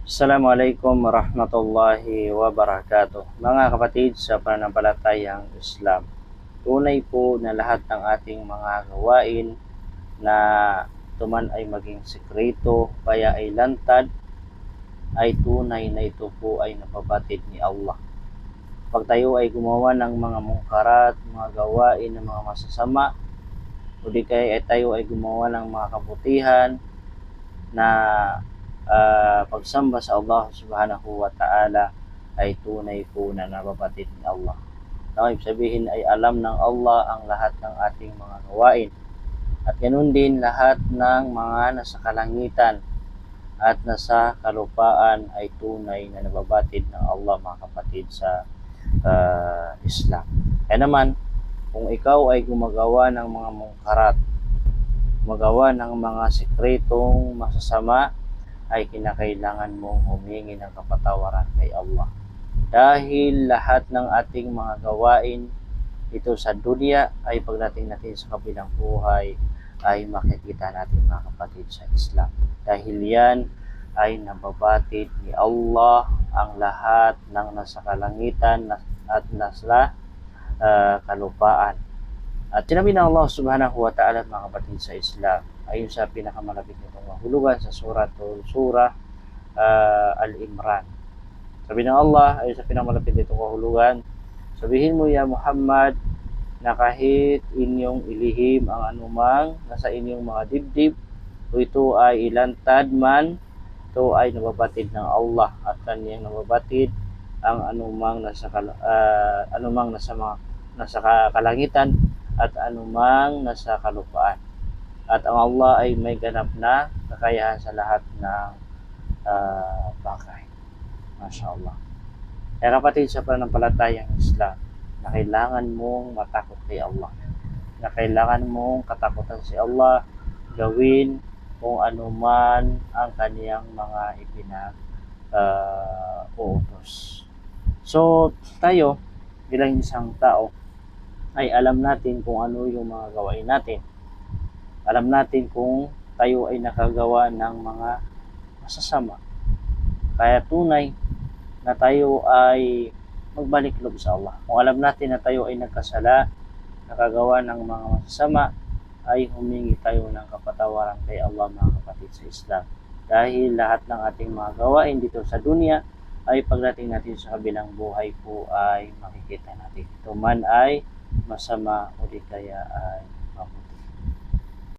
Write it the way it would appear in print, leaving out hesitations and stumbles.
Assalamualaikum warahmatullahi wabarakatuh. Mga kapatid sa pananampalatayang Islam, tunay po na lahat ng ating mga gawain na tuman ay maging sekreto kaya ay lantad, ay tunay na ito po ay nababatid ni Allah. Pag tayo ay gumawa ng mga mungkarat, mga gawain ng mga masasama, o di kaya ay tayo ay gumawa ng mga kabutihan na pagsamba sa Allah subhanahu wa ta'ala, ay tunay po na nababatid ni Allah. Ibig sabihin ay alam ng Allah ang lahat ng ating mga gawain. At ganoon din lahat ng mga nasa kalangitan at nasa kalupaan ay tunay na nababatid ng Allah, mga kapatid sa Islam. Kaya naman, kung ikaw ay gumagawa ng mga mungkarat, gumagawa ng mga sekretong masasama, ay kinakailangan mong humingi ng kapatawaran kay Allah. Dahil lahat ng ating mga gawain ito sa dunya ay pagdating natin sa kabilang buhay ay makikita natin, mga kapatid sa Islam. Dahil yan ay nababatid ni Allah ang lahat ng nasa kalangitan at nasa kalupaan. At sinabi ng Allah subhanahu wa ta'ala, mga kapatid sa Islam, ayon sa pinakamalapit nitong mahulugan sa surah Al-Imran. Sabi ng Allah, ayon sa pinakamalapit nitong mahulugan, sabihin mo ya Muhammad na kahit inyong ilihim ang anumang nasa inyong mga dibdib, o ito ay ilantad man, ito ay nababatid ng Allah, at kaniyang nababatid ang anumang nasa kalangitan at anumang nasa kalupaan. At ang Allah ay may ganap na kakayahan sa lahat ng bagay. Masya Allah. Kaya kapatid sa pananampalatayang Islam, na kailangan mong matakot kay Allah, na kailangan mong katakutan si Allah, gawin kung anuman ang kaniyang mga ipinag-uutos. So tayo bilang isang tao ay alam natin kung ano yung mga gawain natin. Alam natin kung tayo ay nakagawa ng mga masasama. Kaya tunay na tayo ay magbalik loob sa Allah. Kung alam natin na tayo ay nagkasala, nakagawa ng mga masasama, ay humingi tayo ng kapatawaran kay Allah, mga kapatid sa Islam. Dahil lahat ng ating mga gawain dito sa dunya ay pagdating natin sa kabilang buhay po ay makikita natin. Ito man ay masama o di kaya ay